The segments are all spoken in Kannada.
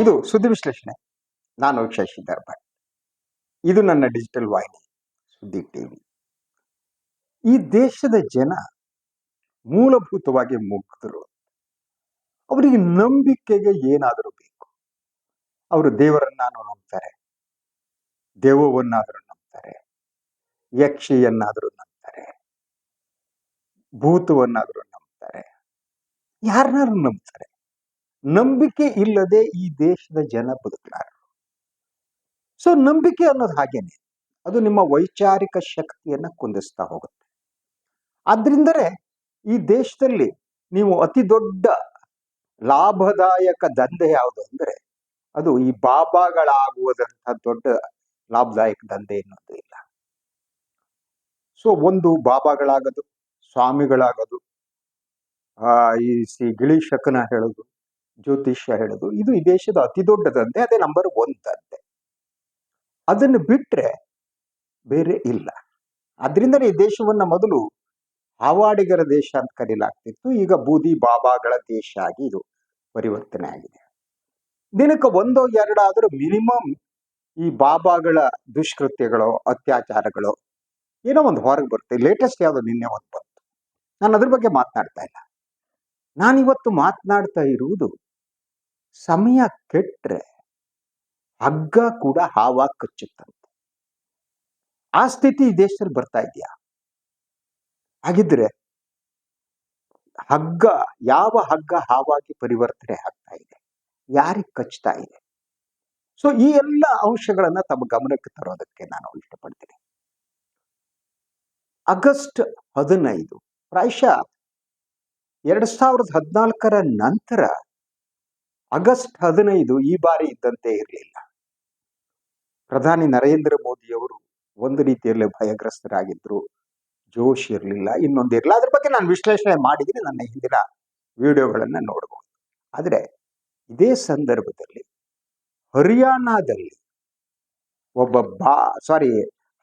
ಇದು ಸುದ್ದಿ ವಿಶ್ಲೇಷಣೆ. ನಾನು ಶಶಿಧರ್ ಭಟ್. ಇದು ನನ್ನ ಡಿಜಿಟಲ್ ವಾಹಿನಿ ಸುದ್ದಿ ಟಿವಿ. ಈ ದೇಶದ ಜನ ಮೂಲಭೂತವಾಗಿ ಮುಗ್ಧರು. ಅವರಿಗೆ ನಂಬಿಕೆಗೆ ಏನಾದರೂ ಬೇಕು. ಅವರು ದೇವರನ್ನಾದರೂ ನಂಬ್ತಾರೆ, ದೆವ್ವವನ್ನಾದರೂ ನಂಬ್ತಾರೆ, ಯಕ್ಷಿಯನ್ನಾದರೂ ನಂಬ್ತಾರೆ, ಭೂತವನ್ನಾದರೂ ನಂಬ್ತಾರೆ, ಯಾರನ್ನಾದ್ರೂ ನಂಬ್ತಾರೆ. ನಂಬಿಕೆ ಇಲ್ಲದೆ ಈ ದೇಶದ ಜನ ಬದುಕಲಾರರು. ಸೊ ನಂಬಿಕೆ ಅನ್ನೋದು ಹಾಗೇನೆ, ಅದು ನಿಮ್ಮ ವೈಚಾರಿಕ ಶಕ್ತಿಯನ್ನ ಕುಂದಿಸ್ತಾ ಹೋಗುತ್ತೆ. ಆದ್ರಿಂದಲೇ ಈ ದೇಶದಲ್ಲಿ ನೀವು ಅತಿ ದೊಡ್ಡ ಲಾಭದಾಯಕ ದಂಧೆ ಯಾವುದು ಅಂದ್ರೆ ಅದು ಈ ಬಾಬಾಗಳಾಗುವುದಂತ ದೊಡ್ಡ ಲಾಭದಾಯಕ ದಂಧೆ ಅನ್ನೋದು ಇಲ್ಲ. ಸೊ ಒಂದು ಬಾಬಾಗಳಾಗೋದು, ಸ್ವಾಮಿಗಳಾಗೋದು, ಈ ಗಿಳಿಶಕನ ಹೇಳೋದು, ಜ್ಯೋತಿಷ್ಯ ಹೇಳೋದು, ಇದು ಈ ದೇಶದ ಅತಿ ದೊಡ್ಡ ದಂಧೆ. ಅದೇ ನಂಬರ್ 1 ದಂಧೆ. ಅದನ್ನು ಬಿಟ್ರೆ ಬೇರೆ ಇಲ್ಲ. ಆದ್ರಿಂದಲೇ ಈ ದೇಶವನ್ನ ಮೊದಲು ಹಾವಾಡಿಗರ ದೇಶ ಅಂತ ಕರೀಲಾಗ್ತಿತ್ತು. ಈಗ ಬೂದಿ ಬಾಬಾಗಳ ದೇಶ ಆಗಿ ಇದು ಪರಿವರ್ತನೆ ಆಗಿದೆ. ದಿನಕ್ಕೆ 1-2 ಆದರೂ ಮಿನಿಮಮ್ ಈ ಬಾಬಾಗಳ ದುಷ್ಕೃತ್ಯಗಳು, ಅತ್ಯಾಚಾರಗಳು ಏನೋ ಒಂದು ಹೊರಗೆ ಬರುತ್ತೆ. ಲೇಟೆಸ್ಟ್ ಯಾವುದು ನಿನ್ನೆ ಒಂದು ಬಂತು. ನಾನು ಅದ್ರ ಬಗ್ಗೆ ಮಾತನಾಡ್ತಾ ಇಲ್ಲ. ನಾನಿವತ್ತು ಮಾತನಾಡ್ತಾ ಇರುವುದು ಸಮಯ ಕೆಟ್ರೆ ಹಗ್ಗ ಕೂಡ ಹಾವ ಕಚ್ಚುತ್ತಂತೆ. ಆ ಸ್ಥಿತಿ ಈ ದೇಶದಲ್ಲಿ ಬರ್ತಾ ಇದೆಯಾ? ಹಾಗಿದ್ರೆ ಹಗ್ಗ, ಯಾವ ಹಗ್ಗ ಹಾವಾಗಿ ಪರಿವರ್ತನೆ ಆಗ್ತಾ ಇದೆ, ಯಾರಿಗೆ ಕಚ್ತಾ ಇದೆ? ಸೊ ಈ ಎಲ್ಲ ಅಂಶಗಳನ್ನ ತಮ್ಮ ಗಮನಕ್ಕೆ ತರೋದಕ್ಕೆ ನಾನು ಇಷ್ಟಪಡ್ತೀನಿ. ಆಗಸ್ಟ್ 15 ಪ್ರಾಯಶಃ 2014 ನಂತರ ಆಗಸ್ಟ್ 15 ಈ ಬಾರಿ ಇದ್ದಂತೆ ಇರಲಿಲ್ಲ. ಪ್ರಧಾನಿ ನರೇಂದ್ರ ಮೋದಿಯವರು ಒಂದು ರೀತಿಯಲ್ಲಿ ಭಯಗ್ರಸ್ತರಾಗಿದ್ರು. ಜೋಶ್ ಇರಲಿಲ್ಲ, ಇನ್ನೊಂದಿರಲಿಲ್ಲ. ಅದ್ರ ಬಗ್ಗೆ ನಾನು ವಿಶ್ಲೇಷಣೆ ಮಾಡಿದ್ದೀನಿ, ನನ್ನ ಹಿಂದಿನ ವಿಡಿಯೋಗಳನ್ನ ನೋಡಬಹುದು. ಆದರೆ ಇದೇ ಸಂದರ್ಭದಲ್ಲಿ ಹರಿಯಾಣದಲ್ಲಿ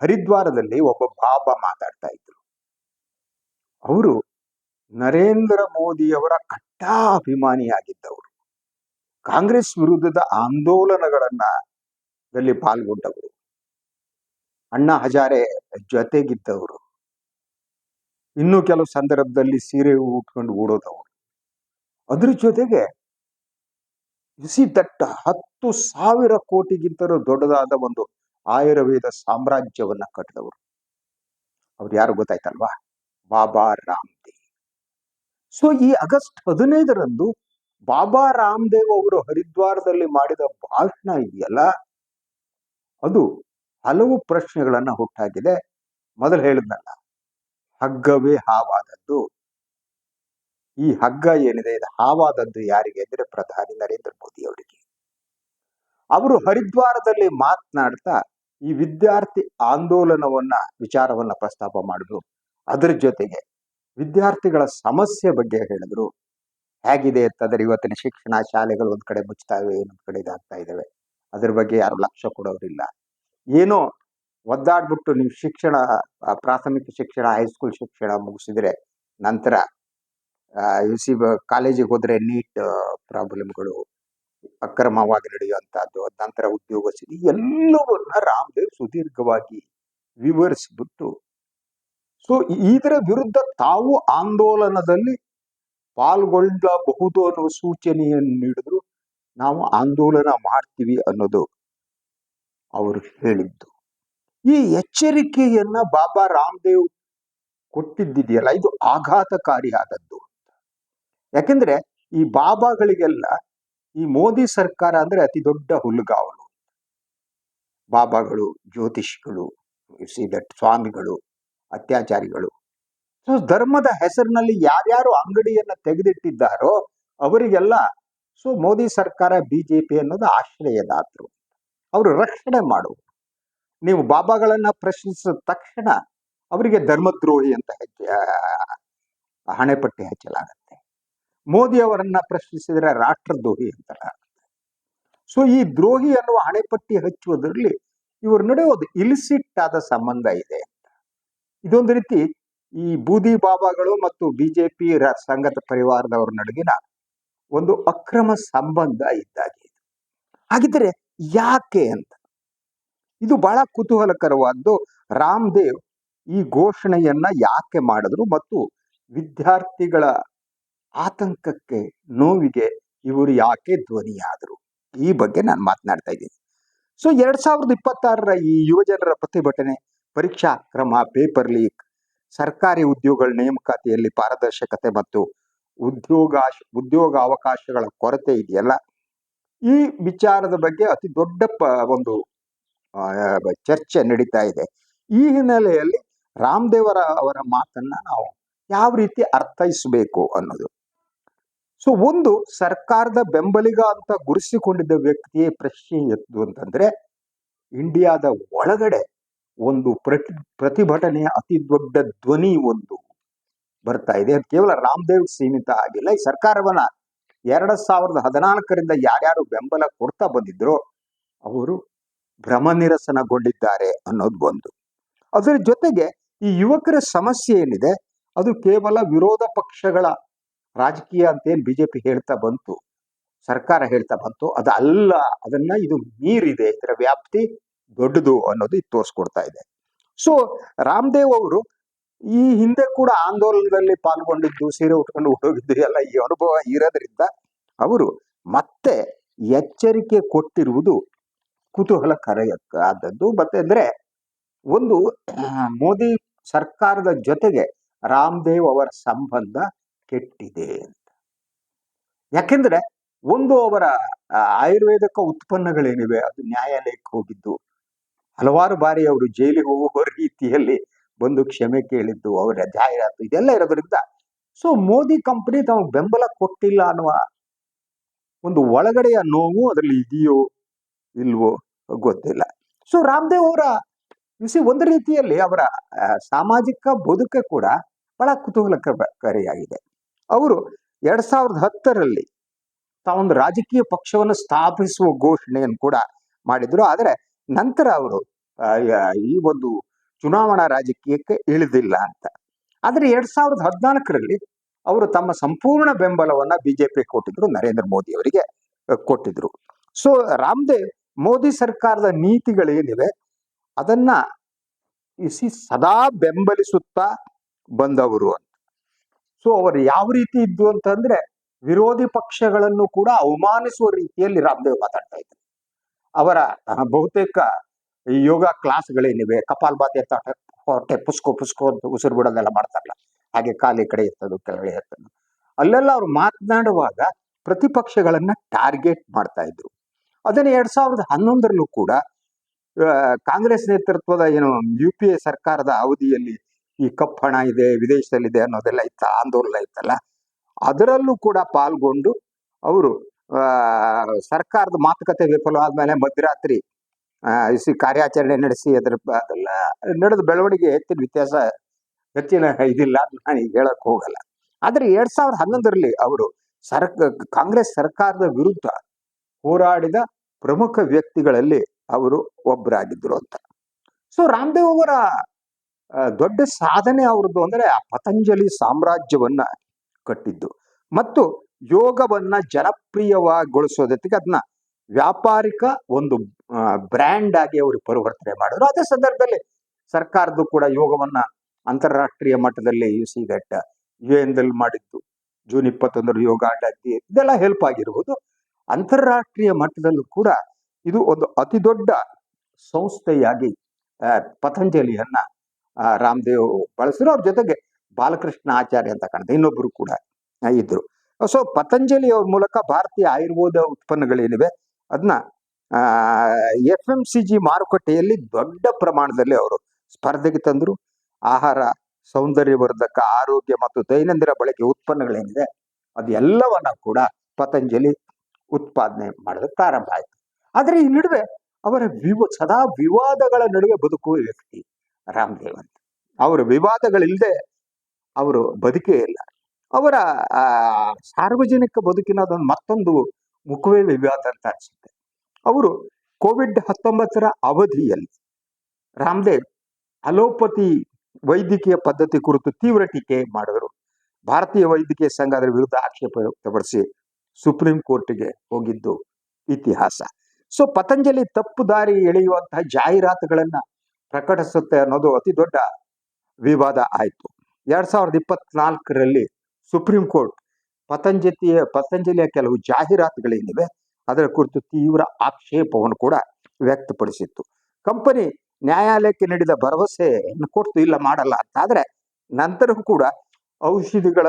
ಹರಿದ್ವಾರದಲ್ಲಿ ಒಬ್ಬ ಬಾಬಾ ಮಾತಾಡ್ತಾ ಇದ್ರು. ಅವರು ನರೇಂದ್ರ ಮೋದಿಯವರ ಕಟ್ಟಾ ಅಭಿಮಾನಿಯಾಗಿದ್ದವರು, ಕಾಂಗ್ರೆಸ್ ವಿರುದ್ಧದ ಆಂದೋಲನಗಳಲ್ಲಿ ಪಾಲ್ಗೊಂಡವರು, ಅಣ್ಣಾ ಹಜಾರೆ ಜೊತೆಗಿದ್ದವರು, ಇನ್ನು ಕೆಲವು ಸಂದರ್ಭದಲ್ಲಿ ಸೀರೆ ಉಟ್ಕೊಂಡು ಓಡೋದವರು. ಅದ್ರ ಜೊತೆಗೆ ದಟ್ಟ 10,000 ಕೋಟಿಗಿಂತಲೂ ದೊಡ್ಡದಾದ ಒಂದು ಆಯುರ್ವೇದ ಸಾಮ್ರಾಜ್ಯವನ್ನ ಕಟ್ಟಿದವರು. ಅವ್ರು ಯಾರು ಗೊತ್ತಾಯ್ತಲ್ವಾ? ಬಾಬಾ ರಾಮದೇವ್. ಸೊ ಈ ಆಗಸ್ಟ್ 15 ಬಾಬಾ ರಾಮದೇವ್ ಅವರು ಹರಿದ್ವಾರದಲ್ಲಿ ಮಾಡಿದ ಭಾಷಣ ಇದೆಯಲ್ಲ, ಅದು ಹಲವು ಪ್ರಶ್ನೆಗಳನ್ನ ಹುಟ್ಟಾಗಿದೆ. ಮೊದಲು ಹೇಳಿದ್ನಲ್ಲ, ಹಗ್ಗವೇ ಹಾವಾದದ್ದು. ಈ ಹಗ್ಗ ಏನಿದೆ ಇದು ಹಾವಾದದ್ದು ಯಾರಿಗೆ ಅಂದ್ರೆ ಪ್ರಧಾನಿ ನರೇಂದ್ರ ಮೋದಿ ಅವರಿಗೆ. ಅವರು ಹರಿದ್ವಾರದಲ್ಲಿ ಮಾತನಾಡ್ತಾ ಈ ವಿದ್ಯಾರ್ಥಿ ಆಂದೋಲನವನ್ನ ವಿಚಾರವನ್ನ ಪ್ರಸ್ತಾಪ ಮಾಡಿದ್ರು. ಅದರ ಜೊತೆಗೆ ವಿದ್ಯಾರ್ಥಿಗಳ ಸಮಸ್ಯೆ ಬಗ್ಗೆ ಹೇಳಿದ್ರು. ಹೇಗಿದೆ ಅಂತಂದ್ರೆ ಇವತ್ತಿನ ಶಿಕ್ಷಣ, ಶಾಲೆಗಳು ಒಂದ್ ಕಡೆ ಮುಚ್ತಾ ಇವೆ, ಇನ್ನೊಂದ್ ಕಡೆ ಇದಾಗ್ತಾ ಇದಾವೆ. ಅದ್ರ ಬಗ್ಗೆ ಯಾರು ಲಕ್ಷ್ಯ ಕೊಡೋರಿಲ್ಲ. ಏನೋ ಒದ್ದಾಡ್ಬಿಟ್ಟು ನೀವು ಶಿಕ್ಷಣ, ಪ್ರಾಥಮಿಕ ಶಿಕ್ಷಣ, ಹೈಸ್ಕೂಲ್ ಶಿಕ್ಷಣ ಮುಗಿಸಿದ್ರೆ ನಂತರ ಕಾಲೇಜಿಗೆ ಹೋದ್ರೆ ನೀಟ್ ಪ್ರಾಬ್ಲಮ್ಗಳು, ಅಕ್ರಮವಾಗಿ ನಡೆಯುವಂತಹದ್ದು, ನಂತರ ಉದ್ಯೋಗ ಸಿಗಿ, ಎಲ್ಲವನ್ನ ರಾಮದೇವ್ ಸುದೀರ್ಘವಾಗಿ ವಿವರಿಸಿಬಿಟ್ಟು, ಸೊ ಇದರ ವಿರುದ್ಧ ತಾವು ಆಂದೋಲನದಲ್ಲಿ ಪಾಲ್ಗೊಳ್ಳಬಹುದು ಅನ್ನುವ ಸೂಚನೆಯನ್ನು ನೀಡಿದ್ರು. ನಾವು ಆಂದೋಲನ ಮಾಡ್ತೀವಿ ಅನ್ನೋದು ಅವರು ಹೇಳಿದ್ದು. ಈ ಎಚ್ಚರಿಕೆಯನ್ನ ಬಾಬಾ ರಾಮದೇವ್ ಕೊಟ್ಟಿದ್ದಿದೆಯಲ್ಲ, ಇದು ಆಘಾತಕಾರಿ ಆದದ್ದು. ಯಾಕೆಂದ್ರೆ ಈ ಬಾಬಾಗಳಿಗೆಲ್ಲ ಈ ಮೋದಿ ಸರ್ಕಾರ ಅಂದ್ರೆ ಅತಿ ದೊಡ್ಡ ಹುಲ್ಲುಗಾವಲು. ಬಾಬಾಗಳು, ಜ್ಯೋತಿಷಿಗಳು, ಸ್ವಾಮಿಗಳು, ಅತ್ಯಾಚಾರಿಗಳು. ಸೊ ಧರ್ಮದ ಹೆಸರಿನಲ್ಲಿ ಯಾರ್ಯಾರು ಅಂಗಡಿಯನ್ನ ತೆಗೆದಿಟ್ಟಿದ್ದಾರೋ ಅವರಿಗೆಲ್ಲ ಸೊ ಮೋದಿ ಸರ್ಕಾರ, ಬಿಜೆಪಿ ಅನ್ನೋದು ಆಶ್ರಯದಾತರು. ಅವರು ರಕ್ಷಣೆ ಮಾಡುವರು. ನೀವು ಬಾಬಾಗಳನ್ನ ಪ್ರಶ್ನಿಸಿದ ತಕ್ಷಣ ಅವರಿಗೆ ಧರ್ಮದ್ರೋಹಿ ಅಂತ ಹಣೆಪಟ್ಟಿ ಹಚ್ಚಲಾಗತ್ತೆ. ಮೋದಿ ಅವರನ್ನ ಪ್ರಶ್ನಿಸಿದ್ರೆ ರಾಷ್ಟ್ರದ್ರೋಹಿ ಅಂತಲಾಗುತ್ತೆ. ಸೊ ಈ ದ್ರೋಹಿ ಅನ್ನುವ ಹಣೆಪಟ್ಟಿ ಹಚ್ಚುವುದರಲ್ಲಿ ಇವ್ರ ನಡುವೆ ಒಂದು ಇಲಿಸಿಟ್ ಆದ ಸಂಬಂಧ ಇದೆ ಅಂತ. ಇದೊಂದು ರೀತಿ ಈ ಬೂದಿ ಬಾಬಾಗಳು ಮತ್ತು ಬಿಜೆಪಿ ಸಂಘದ ಪರಿವಾರದವರ ನಡುವಿನ ಒಂದು ಅಕ್ರಮ ಸಂಬಂಧ ಇದ್ದಾಗೆ. ಹಾಗಿದ್ರೆ ಯಾಕೆ ಅಂತ, ಇದು ಬಹಳ ಕುತೂಹಲಕರವಾದ್ದು. ರಾಮದೇವ್ ಈ ಘೋಷಣೆಯನ್ನ ಯಾಕೆ ಮಾಡಿದ್ರು ಮತ್ತು ವಿದ್ಯಾರ್ಥಿಗಳ ಆತಂಕಕ್ಕೆ, ನೋವಿಗೆ ಇವರು ಯಾಕೆ ಧ್ವನಿಯಾದರು, ಈ ಬಗ್ಗೆ ನಾನು ಮಾತನಾಡ್ತಾ ಇದ್ದೀನಿ. ಸೊ 2026ರ ಈ ಯುವಜನರ ಪ್ರತಿಭಟನೆ, ಪರೀಕ್ಷಾ ಕ್ರಮ, ಪೇಪರ್ ಲೀಕ್, ಸರ್ಕಾರಿ ಉದ್ಯೋಗಗಳ ನೇಮಕಾತಿಯಲ್ಲಿ ಪಾರದರ್ಶಕತೆ ಮತ್ತು ಉದ್ಯೋಗಾವಕಾಶಗಳ ಕೊರತೆ ಇದೆಯಲ್ಲ, ಈ ವಿಚಾರದ ಬಗ್ಗೆ ಅತಿ ದೊಡ್ಡ ಒಂದು ಚರ್ಚೆ ನಡೀತಾ ಇದೆ. ಈ ಹಿನ್ನೆಲೆಯಲ್ಲಿ ಅವರ ಮಾತನ್ನ ನಾವು ಯಾವ ರೀತಿ ಅರ್ಥೈಸಬೇಕು ಅನ್ನೋದು. ಸೊ ಒಂದು ಸರ್ಕಾರದ ಬೆಂಬಲಿಗ ಅಂತ ಗುರುಸಿಕೊಂಡಿದ್ದ ವ್ಯಕ್ತಿಯೇ ಪ್ರಶ್ನೆ ಎತ್ತು ಅಂತಂದ್ರೆ, ಇಂಡಿಯಾದ ಒಳಗಡೆ ಒಂದು ಪ್ರತಿಭಟನೆಯ ಅತಿ ದೊಡ್ಡ ಧ್ವನಿ ಒಂದು ಬರ್ತಾ ಇದೆ. ಅದು ಕೇವಲ ರಾಮದೇವ್ ಸೀಮಿತ ಆಗಿಲ್ಲ. ಈ ಸರ್ಕಾರವನ್ನ 2014ರಿಂದ ಯಾರ್ಯಾರು ಬೆಂಬಲ ಕೊಡ್ತಾ ಬಂದಿದ್ರು ಅವರು ಭ್ರಮನಿರಸನಗೊಂಡಿದ್ದಾರೆ ಅನ್ನೋದು ಒಂದು. ಅದರ ಜೊತೆಗೆ ಈ ಯುವಕರ ಸಮಸ್ಯೆ ಏನಿದೆ ಅದು ಕೇವಲ ವಿರೋಧ ಪಕ್ಷಗಳ ರಾಜಕೀಯ ಅಂತೇನು ಬಿಜೆಪಿ ಹೇಳ್ತಾ ಬಂತು, ಸರ್ಕಾರ ಹೇಳ್ತಾ ಬಂತು, ಅದಲ್ಲ, ಅದನ್ನ ಇದು ಮೀರಿದೆ, ಇದರ ವ್ಯಾಪ್ತಿ ದೊಡ್ಡದು ಅನ್ನೋದು ಇದು ತೋರಿಸ್ಕೊಡ್ತಾ ಇದೆ. ಸೊ ರಾಮದೇವ್ ಅವರು ಈ ಹಿಂದೆ ಕೂಡ ಆಂದೋಲನದಲ್ಲಿ ಪಾಲ್ಗೊಂಡಿದ್ದು, ಸೀರೆ ಉಟ್ಕೊಂಡು ಹೋಗಿದ್ದು ಎಲ್ಲ ಈ ಅನುಭವ ಇರೋದ್ರಿಂದ ಅವರು ಮತ್ತೆ ಎಚ್ಚರಿಕೆ ಕೊಟ್ಟಿರುವುದು ಕುತೂಹಲಕರವಾದದ್ದು. ಮತ್ತೆ ಅಂದ್ರೆ ಒಂದು ಮೋದಿ ಸರ್ಕಾರದ ಜೊತೆಗೆ ರಾಮದೇವ್ ಅವರ ಸಂಬಂಧ ಕೆಟ್ಟಿದೆ ಅಂತ. ಯಾಕೆಂದ್ರೆ ಒಂದು ಅವರ ಆಯುರ್ವೇದಿಕ ಉತ್ಪನ್ನಗಳೇನಿವೆ ಅದು ನ್ಯಾಯಾಲಯಕ್ಕೆ ಹೋಗಿದ್ದು, ಹಲವಾರು ಬಾರಿ ಅವರು ಜೈಲಿಗೆ ಹೋಗುವ ರೀತಿಯಲ್ಲಿ ಬಂದು ಕ್ಷಮೆ ಕೇಳಿದ್ದು, ಅವರ ಜಾಹೀರಾತು ಇದೆಲ್ಲ ಇರೋದ್ರಿಂದ ಸೊ ಮೋದಿ ಕಂಪನಿ ತಾವು ಬೆಂಬಲ ಕೊಟ್ಟಿಲ್ಲ ಅನ್ನುವ ಒಂದು ಒಳಗಡೆಯ ನೋವು ಅದರಲ್ಲಿ ಇದೆಯೋ ಇಲ್ವೋ ಗೊತ್ತಿಲ್ಲ. ಸೊ ರಾಮದೇವ್ ಅವರ ಒಂದು ರೀತಿಯಲ್ಲಿ ಅವರ ಸಾಮಾಜಿಕ ಬದುಕೆ ಕೂಡ ಬಹಳ ಕುತೂಹಲಕಾರಿಯಾಗಿದೆ. ಅವರು 2010ರಲ್ಲಿ ತಾವೊಂದು ರಾಜಕೀಯ ಪಕ್ಷವನ್ನು ಸ್ಥಾಪಿಸುವ ಘೋಷಣೆಯನ್ನು ಕೂಡ ಮಾಡಿದ್ರು. ಆದರೆ ನಂತರ ಅವರು ಈ ಒಂದು ಚುನಾವಣಾ ರಾಜಕೀಯಕ್ಕೆ ಇಳಿದಿಲ್ಲ ಅಂತ. ಆದರೆ 2014ರಲ್ಲಿ ಅವರು ತಮ್ಮ ಸಂಪೂರ್ಣ ಬೆಂಬಲವನ್ನ ಬಿಜೆಪಿ ಕೊಟ್ಟಿದ್ರು, ನರೇಂದ್ರ ಮೋದಿ ಅವರಿಗೆ ಕೊಟ್ಟಿದ್ರು. ಸೊ ರಾಮದೇವ್ ಮೋದಿ ಸರ್ಕಾರದ ನೀತಿಗಳೇನಿವೆ ಅದನ್ನ ಸದಾ ಬೆಂಬಲಿಸುತ್ತಾ ಬಂದವರು ಅಂತ. ಸೊ ಅವರು ಯಾವ ರೀತಿ ಇದ್ದು ಅಂತಂದ್ರೆ ವಿರೋಧಿ ಪಕ್ಷಗಳನ್ನು ಕೂಡ ಅವಮಾನಿಸುವ ರೀತಿಯಲ್ಲಿ ರಾಮದೇವ್ ಮಾತಾಡ್ತಾ ಇದ್ರು. ಅವರ ಬಹುತೇಕ ಯೋಗ ಕ್ಲಾಸ್ಗಳೇನಿವೆ, ಕಪಾಲ್ಭಾತಿ ಅಂತ ಹೊಟ್ಟೆ ಪುಸ್ಕೋ ಅಂತ ಉಸಿರು ಬಿಡೋದೆಲ್ಲ ಮಾಡ್ತಾರಲ್ಲ, ಹಾಗೆ ಕಾಲಿ ಕಡೆ ಎತ್ತದು ಕೆಳಗಡೆ ಎತ್ತದು, ಅಲ್ಲೆಲ್ಲ ಅವ್ರು ಮಾತನಾಡುವಾಗ ಪ್ರತಿಪಕ್ಷಗಳನ್ನ ಟಾರ್ಗೆಟ್ ಮಾಡ್ತಾ ಇದ್ರು. ಅದನ್ನ 2011ರಲ್ಲೂ ಕೂಡ ಕಾಂಗ್ರೆಸ್ ನೇತೃತ್ವದ UPA ಸರ್ಕಾರದ ಅವಧಿಯಲ್ಲಿ ಈ ಕಪ್ಪು ಹಣ ಇದೆ, ವಿದೇಶದಲ್ಲಿದೆ ಅನ್ನೋದೆಲ್ಲ ಇತ್ತ, ಆಂದೋಲನ ಇತ್ತಲ್ಲ, ಅದರಲ್ಲೂ ಕೂಡ ಪಾಲ್ಗೊಂಡು ಅವರು ಸರ್ಕಾರದ ಮಾತುಕತೆ ವಿಫಲವಾದ್ಮೇಲೆ ಮಧ್ಯರಾತ್ರಿ ಕಾರ್ಯಾಚರಣೆ ನಡೆಸಿ ಅದೆಲ್ಲ ನಡೆದ ಬೆಳವಣಿಗೆ ಹೆಚ್ಚಿನ ಇದಿಲ್ಲ, ನಾನು ಈಗ ಹೇಳಕ್ ಹೋಗಲ್ಲ. ಆದ್ರೆ 2011ರಲ್ಲಿ ಅವರು ಕಾಂಗ್ರೆಸ್ ಸರ್ಕಾರದ ವಿರುದ್ಧ ಹೋರಾಡಿದ ಪ್ರಮುಖ ವ್ಯಕ್ತಿಗಳಲ್ಲಿ ಅವರು ಒಬ್ಬರಾಗಿದ್ರು ಅಂತ. ಸೊ ರಾಮದೇವ್ ಅವರ ದೊಡ್ಡ ಸಾಧನೆ ಅವ್ರದ್ದು ಅಂದ್ರೆ ಆ ಪತಂಜಲಿ ಸಾಮ್ರಾಜ್ಯವನ್ನ ಕಟ್ಟಿದ್ದು ಮತ್ತು ಯೋಗವನ್ನ ಜನಪ್ರಿಯವಾಗಿಗೊಳಿಸೋದಕ್ಕೆ ಅದನ್ನ ವ್ಯಾಪಾರಿಕ ಒಂದು ಬ್ರ್ಯಾಂಡ್ ಆಗಿ ಅವರು ಪರಿವರ್ತನೆ ಮಾಡಿದ್ರು. ಅದೇ ಸಂದರ್ಭದಲ್ಲಿ ಸರ್ಕಾರದ್ದು ಕೂಡ ಯೋಗವನ್ನ ಅಂತಾರಾಷ್ಟ್ರೀಯ ಮಟ್ಟದಲ್ಲಿ UN ಮಾಡಿದ್ದು, ಜೂನ್ 21 ಯೋಗ ಇದೆಲ್ಲ ಹೆಲ್ಪ್ ಆಗಿರ್ಬೋದು. ಅಂತಾರಾಷ್ಟ್ರೀಯ ಮಟ್ಟದಲ್ಲೂ ಕೂಡ ಇದು ಒಂದು ಅತಿ ದೊಡ್ಡ ಸಂಸ್ಥೆಯಾಗಿ ಪತಂಜಲಿಯನ್ನ ರಾಮದೇವ್ ಬಳಸಿದ್ರು. ಅವ್ರ ಜೊತೆಗೆ ಬಾಲಕೃಷ್ಣ ಆಚಾರ್ಯ ಅಂತ ಕಾಣುತ್ತೆ, ಇನ್ನೊಬ್ರು ಕೂಡ ಇದ್ರು. ಸೊ ಪತಂಜಲಿ ಅವ್ರ ಮೂಲಕ ಭಾರತೀಯ ಆಯುರ್ವೇದ ಉತ್ಪನ್ನಗಳೇನಿವೆ ಅದನ್ನ FMCG ಮಾರುಕಟ್ಟೆಯಲ್ಲಿ ದೊಡ್ಡ ಪ್ರಮಾಣದಲ್ಲಿ ಅವರು ಸ್ಪರ್ಧೆಗೆ ತಂದ್ರು. ಆಹಾರ, ಸೌಂದರ್ಯವರ್ಧಕ, ಆರೋಗ್ಯ ಮತ್ತು ದೈನಂದಿನ ಬಳಕೆ ಉತ್ಪನ್ನಗಳೇನಿದೆ ಅದೆಲ್ಲವನ್ನ ಕೂಡ ಪತಂಜಲಿ ಉತ್ಪಾದನೆ ಮಾಡೋದಕ್ಕೆ ಪ್ರಾರಂಭ ಆಯ್ತು. ಆದ್ರೆ ಈ ನಡುವೆ ಅವರ ಸದಾ ವಿವಾದಗಳ ನಡುವೆ ಬದುಕುವ ವ್ಯಕ್ತಿ ರಾಮದೇವ್ ಅಂತ. ಅವರ ವಿವಾದಗಳಿಲ್ಲದೆ ಅವರು ಬದುಕೇ ಇಲ್ಲ. ಅವರ ಸಾರ್ವಜನಿಕ ಬದುಕಿನ ಅದೊಂದು ಮತ್ತೊಂದು ಮುಖವೇ ವಿವಾದ ಅಂತ ಅನ್ಸುತ್ತೆ. ಅವರು COVID-19 ಅವಧಿಯಲ್ಲಿ ರಾಮದೇವ್ ಅಲೋಪತಿ ವೈದ್ಯಕೀಯ ಪದ್ಧತಿ ಕುರಿತು ತೀವ್ರ ಟೀಕೆ ಮಾಡಿದ್ರು. ಭಾರತೀಯ ವೈದ್ಯಕೀಯ ಸಂಘ ಅದರ ವಿರುದ್ಧ ಆಕ್ಷೇಪ ವ್ಯಕ್ತಪಡಿಸಿ ಸುಪ್ರೀಂ ಕೋರ್ಟ್ಗೆ ಹೋಗಿದ್ದು ಇತಿಹಾಸ. ಸೊ ಪತಂಜಲಿ ತಪ್ಪು ದಾರಿ ಎಳೆಯುವಂತಹ ಜಾಹೀರಾತುಗಳನ್ನ ಪ್ರಕಟಿಸುತ್ತೆ ಅನ್ನೋದು ಅತಿ ದೊಡ್ಡ ವಿವಾದ ಆಯಿತು. 2024ರಲ್ಲಿ ಸುಪ್ರೀಂ ಕೋರ್ಟ್ ಪತಂಜಲಿಯ ಕೆಲವು ಜಾಹೀರಾತುಗಳೇನಿವೆ ಅದರ ಕುರಿತು ತೀವ್ರ ಆಕ್ಷೇಪವನ್ನು ಕೂಡ ವ್ಯಕ್ತಪಡಿಸಿತ್ತು. ಕಂಪನಿ ನ್ಯಾಯಾಲಯಕ್ಕೆ ನೀಡಿದ ಭರವಸೆಯನ್ನು ಕೊಟ್ಟು ಇಲ್ಲ ಮಾಡಲ್ಲ ಅಂತ. ಆದ್ರೆ ನಂತರವೂ ಕೂಡ ಔಷಧಿಗಳ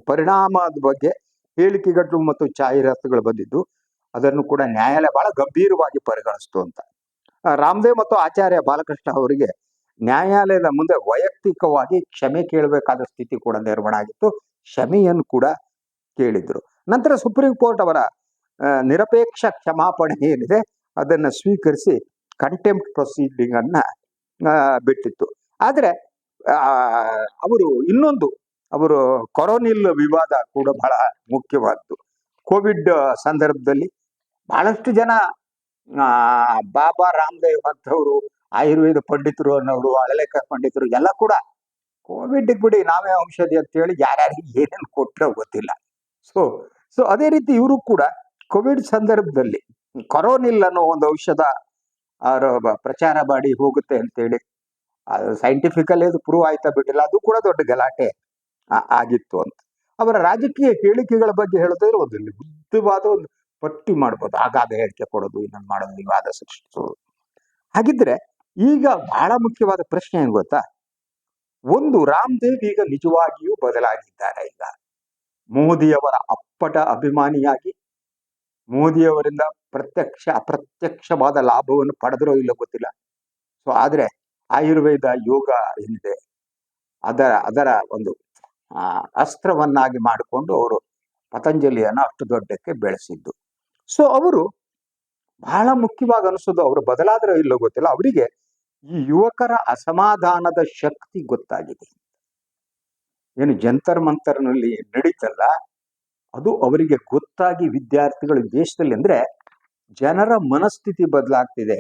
ಪರಿಣಾಮದ ಬಗ್ಗೆ ಹೇಳಿಕೆಗಳು ಮತ್ತು ಜಾಹೀರಾತುಗಳು ಬಂದಿದ್ದು ಅದನ್ನು ಕೂಡ ನ್ಯಾಯಾಲಯ ಬಹಳ ಗಂಭೀರವಾಗಿ ಪರಿಗಣಿಸ್ತು ಅಂತ. ರಾಮದೇವ್ ಮತ್ತು ಆಚಾರ್ಯ ಬಾಲಕೃಷ್ಣ ಅವರಿಗೆ ನ್ಯಾಯಾಲಯದ ಮುಂದೆ ವೈಯಕ್ತಿಕವಾಗಿ ಕ್ಷಮೆ ಕೇಳಬೇಕಾದ ಸ್ಥಿತಿ ಕೂಡ ನಿರ್ಮಾಣ ಆಗಿತ್ತು. ಕ್ಷಮೆಯನ್ನು ಕೂಡ ಕೇಳಿದ್ರು. ನಂತರ ಸುಪ್ರೀಂ ಕೋರ್ಟ್ ಅವರ ನಿರಪೇಕ್ಷ ಕ್ಷಮಾಪಣೆ ಏನಿದೆ ಅದನ್ನ ಸ್ವೀಕರಿಸಿ ಕಂಟೆಂಪ್ಟ್ ಪ್ರೊಸೀಡಿಂಗ್ ಅನ್ನ ಬಿಟ್ಟಿತ್ತು. ಆದ್ರೆ ಅವರು ಕೊರೋನಿಲ್ ವಿವಾದ ಕೂಡ ಬಹಳ ಮುಖ್ಯವಾದ್ದು. ಕೋವಿಡ್ ಸಂದರ್ಭದಲ್ಲಿ ಬಹಳಷ್ಟು ಜನ ಬಾಬಾ ರಾಮದೇವ್ ಅಂತವರು, ಆಯುರ್ವೇದ ಪಂಡಿತರು ಅನ್ನೋರು, ಹಳಲೇಖ ಪಂಡಿತರು ಎಲ್ಲ ಕೂಡ ಕೋವಿಡ್ ಬಿಡಿ ನಾವೇ ಔಷಧಿ ಅಂತ ಹೇಳಿ ಯಾರ್ಯಾರಿಗೆ ಏನೇನು ಕೊಟ್ಟರೆ ಗೊತ್ತಿಲ್ಲ. ಸೊ ಅದೇ ರೀತಿ ಇವರು ಕೂಡ ಕೋವಿಡ್ ಸಂದರ್ಭದಲ್ಲಿ ಕೊರೋನಿಲ್ ಅನ್ನೋ ಒಂದು ಔಷಧ ಪ್ರಚಾರ ಮಾಡಿ ಹೋಗುತ್ತೆ ಅಂತೇಳಿ ಅದು ಸೈಂಟಿಫಿಕಲಿ ಅದು ಪ್ರೂವ್ ಆಯ್ತಾ ಬಿಟ್ಟಿಲ್ಲ, ಅದು ಕೂಡ ದೊಡ್ಡ ಗಲಾಟೆ ಆಗಿತ್ತು ಅಂತ. ಅವರ ರಾಜಕೀಯ ಹೇಳಿಕೆಗಳ ಬಗ್ಗೆ ಹೇಳಿದ್ರೆ ಒಂದು ಬುದ್ಧವಾದ ಒಂದು ಪಟ್ಟಿ ಮಾಡ್ಬೋದು. ಆಗಾಗ ಹೇಳಿಕೆ ಕೊಡೋದು, ಇನ್ನೊಂದು ಮಾಡೋದು, ವಿವಾದ ಸೃಷ್ಟಿಸೋದು. ಹಾಗಿದ್ರೆ ಈಗ ಬಹಳ ಮುಖ್ಯವಾದ ಪ್ರಶ್ನೆ ಏನ್ ಗೊತ್ತಾ, ಒಂದು ರಾಮದೇವ್ ಈಗ ನಿಜವಾಗಿಯೂ ಬದಲಾಗಿದ್ದಾರೆ. ಈಗ ಮೋದಿಯವರ ಅಪ್ಪಟ ಅಭಿಮಾನಿಯಾಗಿ ಮೋದಿಯವರಿಂದ ಅಪ್ರತ್ಯಕ್ಷವಾದ ಲಾಭವನ್ನು ಪಡೆದ್ರೋ ಇಲ್ಲೋ ಗೊತ್ತಿಲ್ಲ. ಸೊ ಆದ್ರೆ ಆಯುರ್ವೇದ ಯೋಗ ಏನಿದೆ ಅದರ ಒಂದು ಅಸ್ತ್ರವನ್ನಾಗಿ ಮಾಡಿಕೊಂಡು ಅವರು ಪತಂಜಲಿಯನ್ನು ಅಷ್ಟು ದೊಡ್ಡಕ್ಕೆ ಬೆಳೆಸಿದ್ದು. ಸೊ ಅವರು ಬಹಳ ಮುಖ್ಯವಾಗಿ ಅನಿಸೋದು, ಅವರು ಬದಲಾದ್ರೋ ಇಲ್ಲೋ ಗೊತ್ತಿಲ್ಲ, ಅವರಿಗೆ ಈ ಯುವಕರ ಅಸಮಾಧಾನದ ಶಕ್ತಿ ಗೊತ್ತಾಗಿದೆ. ಏನು ಜಂತರ್ ಮಂತರ್ನಲ್ಲಿ ನಡೀತಲ್ಲ ಅದು ಅವರಿಗೆ ಗೊತ್ತಾಗಿ ವಿದ್ಯಾರ್ಥಿಗಳು ದೇಶದಲ್ಲಿ ಅಂದ್ರೆ ಜನರ ಮನಸ್ಥಿತಿ ಬದಲಾಗ್ತಿದೆ,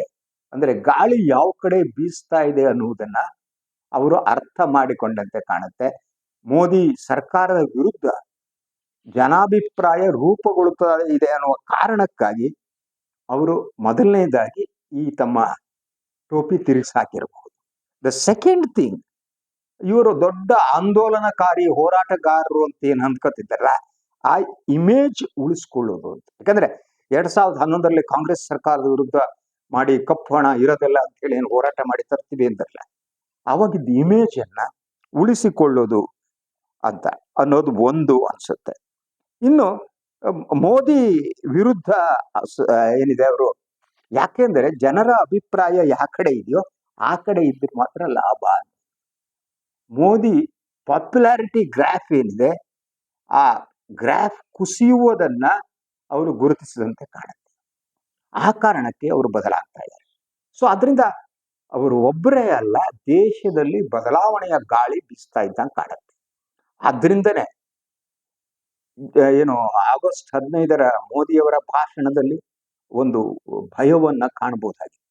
ಅಂದ್ರೆ ಗಾಳಿ ಯಾವ ಕಡೆ ಬೀಸ್ತಾ ಇದೆ ಅನ್ನುವುದನ್ನ ಅವರು ಅರ್ಥ ಮಾಡಿಕೊಂಡಂತೆ ಕಾಣುತ್ತೆ. ಮೋದಿ ಸರ್ಕಾರದ ವಿರುದ್ಧ ಜನಾಭಿಪ್ರಾಯ ರೂಪುಗೊಳ್ಳುತ್ತಾ ಇದೆ ಅನ್ನುವ ಕಾರಣಕ್ಕಾಗಿ ಅವರು ಮೊದಲನೇದಾಗಿ ಈ ತಮ್ಮ ಟೋಪಿ ತಿರುಗಿಸಾಕಿರಬಹುದು. ದ ಸೆಕೆಂಡ್ ಥಿಂಗ್, ಇವರು ದೊಡ್ಡ ಆಂದೋಲನಕಾರಿ ಹೋರಾಟಗಾರರು ಅಂತ ಏನ್ ಅನ್ಕೋತಿದ್ದಾರಲ್ಲ ಆ ಇಮೇಜ್ ಉಳಿಸ್ಕೊಳ್ಳೋದು ಅಂತ. ಯಾಕಂದ್ರೆ 2011ರಲ್ಲಿ ಕಾಂಗ್ರೆಸ್ ಸರ್ಕಾರದ ವಿರುದ್ಧ ಮಾಡಿ ಕಪ್ಪು ಹಣ ಇರೋದಲ್ಲ ಅಂತ ಹೇಳಿ ಏನು ಹೋರಾಟ ಮಾಡಿ ತರ್ತೀವಿ ಅಂತಾರಲ್ಲ, ಅವಾಗಿದ್ದ ಇಮೇಜ್ ಅನ್ನ ಉಳಿಸಿಕೊಳ್ಳೋದು ಅಂತ ಅನ್ನೋದು ಒಂದು ಅನ್ಸುತ್ತೆ. ಇನ್ನು ಮೋದಿ ವಿರುದ್ಧ ಏನಿದೆ ಅವರು, ಯಾಕೆಂದ್ರೆ ಜನರ ಅಭಿಪ್ರಾಯ ಯಾವ ಕಡೆ ಇದೆಯೋ ಆ ಕಡೆ ಇದ್ರೆ ಮಾತ್ರ ಲಾಭ. ಮೋದಿ ಪಾಪ್ಯುಲಾರಿಟಿ ಗ್ರಾಫ್ ಏನಿದೆ ಆ ಗ್ರಾಫ್ ಕುಸಿಯುವುದನ್ನ ಅವರು ಗುರುತಿಸಿದಂತೆ ಕಾಣುತ್ತೆ. ಆ ಕಾರಣಕ್ಕೆ ಅವರು ಬದಲಾಗ್ತಾ ಇದ್ದಾರೆ. ಸೊ ಅದರಿಂದ ಅವರು ಒಬ್ಬರೇ ಅಲ್ಲ, ದೇಶದಲ್ಲಿ ಬದಲಾವಣೆಯ ಗಾಳಿ ಬೀಸ್ತಾ ಇದ್ದಂಗೆ ಕಾಣುತ್ತೆ. ಆದ್ರಿಂದನೇ ಏನು ಆಗಸ್ಟ್ 15ರ ಮೋದಿಯವರ ಭಾಷಣದಲ್ಲಿ ಒಂದು ಭಯವನ್ನ ಕಾಣಬಹುದಾಗಿತ್ತು.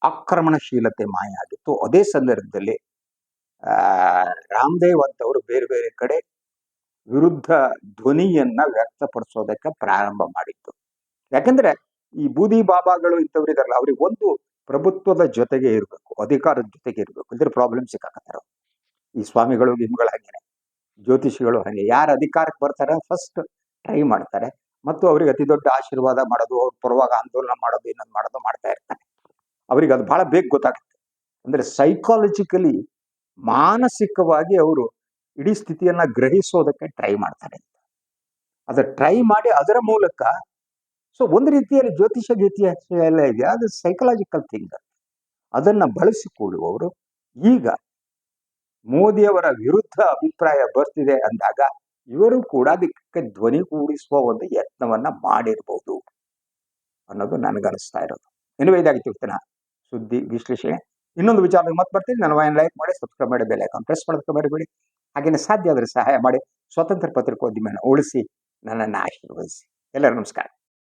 ಆಕ್ರಮಣಶೀಲತೆ ಮಾಯ ಆಗಿತ್ತು. ಅದೇ ಸಂದರ್ಭದಲ್ಲಿ ರಾಮದೇವ್ ಅಂತವರು ಬೇರೆ ಬೇರೆ ಕಡೆ ವಿರುದ್ಧ ಧ್ವನಿಯನ್ನ ವ್ಯಕ್ತಪಡಿಸೋದಕ್ಕೆ ಪ್ರಾರಂಭ ಮಾಡಿತ್ತು. ಯಾಕಂದ್ರೆ ಈ ಬೂದಿ ಬಾಬಾಗಳು ಇಂಥವ್ರಿದಾರಲ್ಲ, ಅವ್ರಿಗೆ ಒಂದು ಪ್ರಭುತ್ವದ ಜೊತೆಗೆ ಇರಬೇಕು, ಅಧಿಕಾರದ ಜೊತೆಗೆ ಇರಬೇಕು, ಇದ್ರ ಪ್ರಾಬ್ಲಮ್ ಸಿಕ್ಕಾಕತ್ತಾರ. ಈ ಸ್ವಾಮಿಗಳು ಗಿಮ್ಗಳು ಹಾಗೇನೆ, ಜ್ಯೋತಿಷಿಗಳು ಹಾಗೆ, ಯಾರು ಅಧಿಕಾರಕ್ಕೆ ಬರ್ತಾರೆ ಫಸ್ಟ್ ಟ್ರೈ ಮಾಡ್ತಾರೆ ಮತ್ತು ಅವ್ರಿಗೆ ಅತಿ ದೊಡ್ಡ ಆಶೀರ್ವಾದ ಮಾಡೋದು, ಅವ್ರ ಪರವಾಗಿ ಆಂದೋಲನ ಮಾಡೋದು, ಇನ್ನೊಂದು ಮಾಡೋದು ಮಾಡ್ತಾ ಇರ್ತಾರೆ. ಅವ್ರಿಗೆ ಅದು ಬಹಳ ಬೇಗ ಗೊತ್ತಾಗುತ್ತೆ. ಅಂದ್ರೆ ಸೈಕಾಲಜಿಕಲಿ, ಮಾನಸಿಕವಾಗಿ ಅವರು ಇಡೀ ಸ್ಥಿತಿಯನ್ನ ಗ್ರಹಿಸೋದಕ್ಕೆ ಟ್ರೈ ಮಾಡ್ತಾರೆ. ಅದ ಟ್ರೈ ಮಾಡಿ ಅದರ ಮೂಲಕ, ಸೊ ಒಂದು ರೀತಿಯಲ್ಲಿ ಜ್ಯೋತಿಷ ಗೀತಿಯ ಎಲ್ಲ ಇದೆ, ಅದು ಸೈಕಲಾಜಿಕಲ್ ಥಿಂಗ್. ಅದನ್ನ ಬಳಸಿಕೊಳ್ಳುವವರು ಈಗ ಮೋದಿಯವರ ವಿರುದ್ಧ ಅಭಿಪ್ರಾಯ ಬರ್ತಿದೆ ಅಂದಾಗ ಇವರು ಕೂಡ ಅದಕ್ಕೆ ಧ್ವನಿಗೂಡಿಸುವ ಒಂದು ಯತ್ನವನ್ನ ಮಾಡಿರ್ಬೋದು ಅನ್ನೋದು ನನಗನ್ನಿಸ್ತಾ ಇರೋದು. ಇನ್ನು ಇದಾಗಿತ್ತು ಇವತ್ತಿನ ಸುದ್ದಿ ವಿಶ್ಲೇಷಣೆ. ಇನ್ನೊಂದು ವಿಚಾರದಲ್ಲಿ ಮತ್ತೆ ಬರ್ತೀನಿ. ನನ್ನ ವಾಹಿನಿ ಲೈಕ್ ಮಾಡಿ, ಸಬ್ಸ್ಕ್ರೈಬ್ ಮಾಡಿ, ಬೆಲ್ ಐಕಾನ್ ಪ್ರೆಸ್ ಮಾಡೋದಕ್ಕೆ ಮರಿಬೇಡಿ. ಹಾಗೇನೆ ಸಾಧ್ಯ ಆದರೆ ಸಹಾಯ ಮಾಡಿ ಸ್ವತಂತ್ರ ಪತ್ರಿಕೋದ್ಯಮವನ್ನು ಉಳಿಸಿ ನನ್ನನ್ನು ಆಶೀರ್ವದಿಸಿ. ಎಲ್ಲರೂ ನಮಸ್ಕಾರ.